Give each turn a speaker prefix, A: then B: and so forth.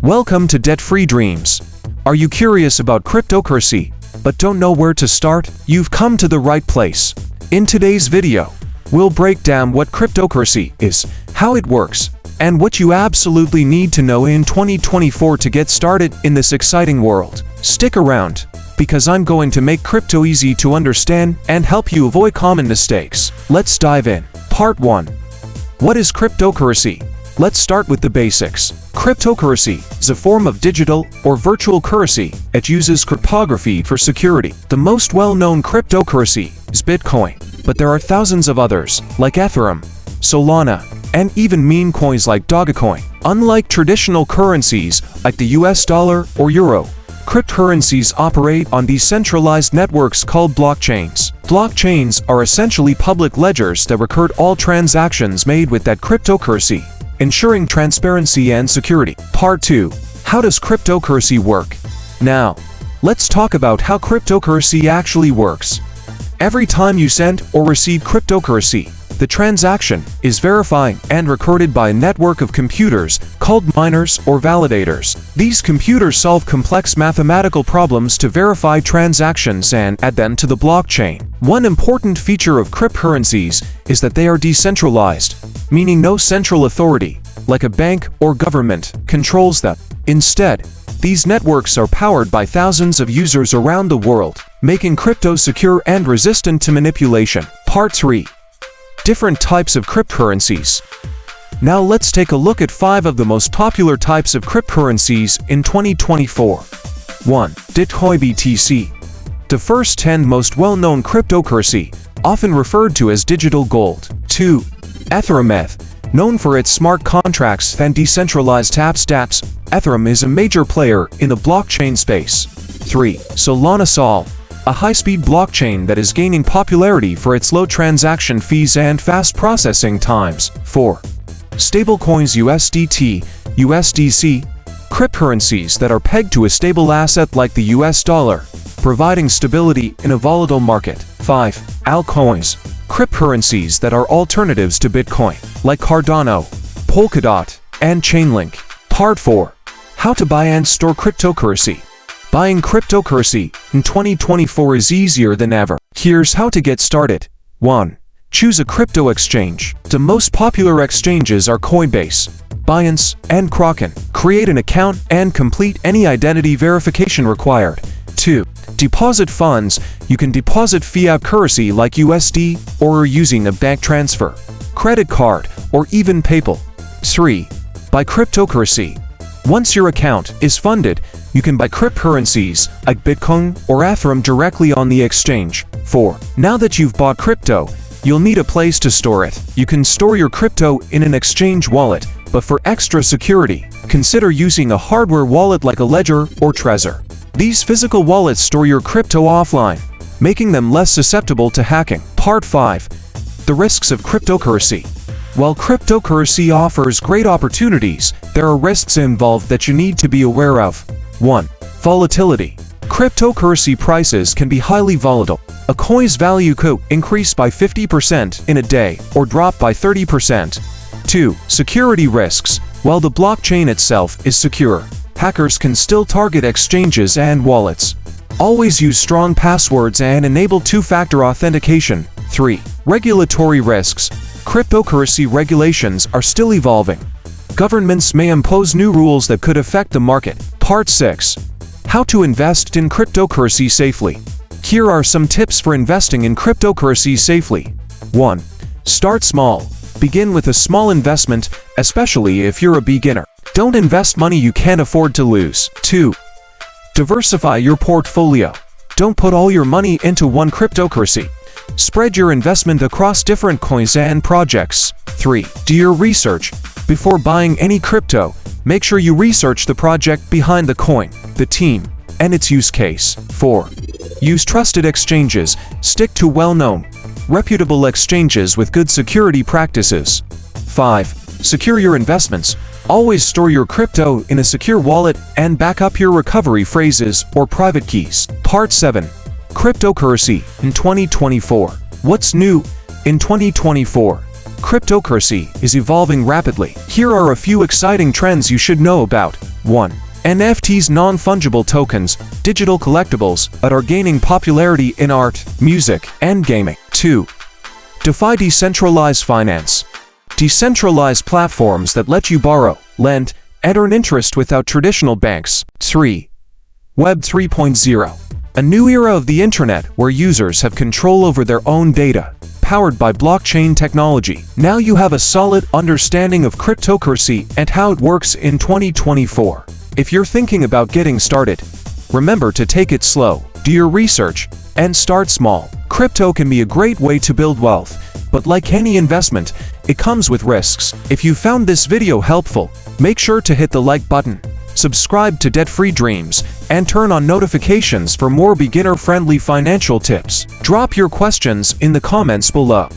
A: Welcome to Debt-Free Dreams. Are you curious about cryptocurrency, but don't know where to start? You've come to the right place. In today's video, we'll break down what cryptocurrency is, how it works, and what you absolutely need to know in 2024 to get started in this exciting world. Stick around, because I'm going to make crypto easy to understand and help you avoid common mistakes. Let's dive in. Part 1. What is cryptocurrency? Let's start with the basics. Cryptocurrency is a form of digital or virtual currency that uses cryptography for security. The most well-known cryptocurrency is Bitcoin, but there are thousands of others like Ethereum, Solana, and even meme coins like Dogecoin. Unlike traditional currencies like the US dollar or euro, cryptocurrencies operate on decentralized networks called blockchains. Blockchains are essentially public ledgers that record all transactions made with that cryptocurrency, ensuring transparency and security. Part 2. How does cryptocurrency work? Now, let's talk about how cryptocurrency actually works. Every time you send or receive cryptocurrency, the transaction is verified and recorded by a network of computers called miners or validators. These computers solve complex mathematical problems to verify transactions and add them to the blockchain. One important feature of cryptocurrencies is that they are decentralized, meaning no central authority, like a bank or government, controls them. Instead, these networks are powered by thousands of users around the world, making crypto secure and resistant to manipulation. Part 3. Different types of cryptocurrencies. Now let's take a look at 5 of the most popular types of cryptocurrencies in 2024. 1. Bitcoin BTC. The first 10 most well-known cryptocurrency, often referred to as digital gold. 2. Ethereum, known for its smart contracts and decentralized apps. Ethereum is a major player in the blockchain space. 3. Solana Sol, a high-speed blockchain that is gaining popularity for its low transaction fees and fast processing times. 4. Stablecoins USDC, cryptocurrencies that are pegged to a stable asset like the US dollar, providing stability in a volatile market. 5. Altcoins, cryptocurrencies that are alternatives to Bitcoin, like Cardano, Polkadot, and Chainlink. Part 4. How to buy and store cryptocurrency. Buying cryptocurrency in 2024 is easier than ever. Here's how to get started. 1. Choose a crypto exchange. The most popular exchanges are Coinbase, Binance, and Kraken. Create an account and complete any identity verification required. 2. Deposit funds. You can deposit fiat currency like USD or using a bank transfer, credit card, or even PayPal. 3. Buy cryptocurrency. Once your account is funded, you can buy cryptocurrencies like Bitcoin or Ethereum directly on the exchange. 4. Now that you've bought crypto, you'll need a place to store it. You can store your crypto in an exchange wallet, but for extra security, consider using a hardware wallet like a Ledger or Trezor. These physical wallets store your crypto offline, making them less susceptible to hacking. Part 5. The risks of cryptocurrency. While cryptocurrency offers great opportunities, there are risks involved that you need to be aware of. 1. Volatility. Cryptocurrency prices can be highly volatile. A coin's value could increase by 50% in a day or drop by 30%. 2. Security risks. While the blockchain itself is secure, hackers can still target exchanges and wallets. Always use strong passwords and enable two-factor authentication. 3. Regulatory risks. Cryptocurrency regulations are still evolving. Governments may impose new rules that could affect the market. Part 6. How to invest in cryptocurrency safely. Here are some tips for investing in cryptocurrency safely. 1. Start small. Begin with a small investment, especially if you're a beginner. Don't invest money you can't afford to lose. 2. Diversify your portfolio. Don't put all your money into one cryptocurrency. Spread your investment across different coins and projects. 3. Do your research. Before buying any crypto, make sure you research the project behind the coin, the team, and its use case. 4. Use trusted exchanges. Stick to well-known, reputable exchanges with good security practices. 5. Secure your investments. Always store your crypto in a secure wallet and back up your recovery phrases or private keys. Part 7. Cryptocurrency in 2024. What's new in 2024? cryptocurrency is evolving rapidly. Here are a few exciting trends you should know about. 1. NFTs, non-fungible tokens, digital collectibles that are gaining popularity in art, music, and gaming. 2. DeFi, decentralized finance. Decentralized platforms that let you borrow, lend, and earn interest without traditional banks. 3. Web 3.0. A new era of the internet where users have control over their own data, powered by blockchain technology. Now you have a solid understanding of cryptocurrency and how it works in 2024. If you're thinking about getting started, remember to take it slow, do your research, and start small. Crypto can be a great way to build wealth, but like any investment, it comes with risks. If you found this video helpful, make sure to hit the like button, subscribe to Debt-Free Dreams, and turn on notifications for more beginner-friendly financial tips. Drop your questions in the comments below.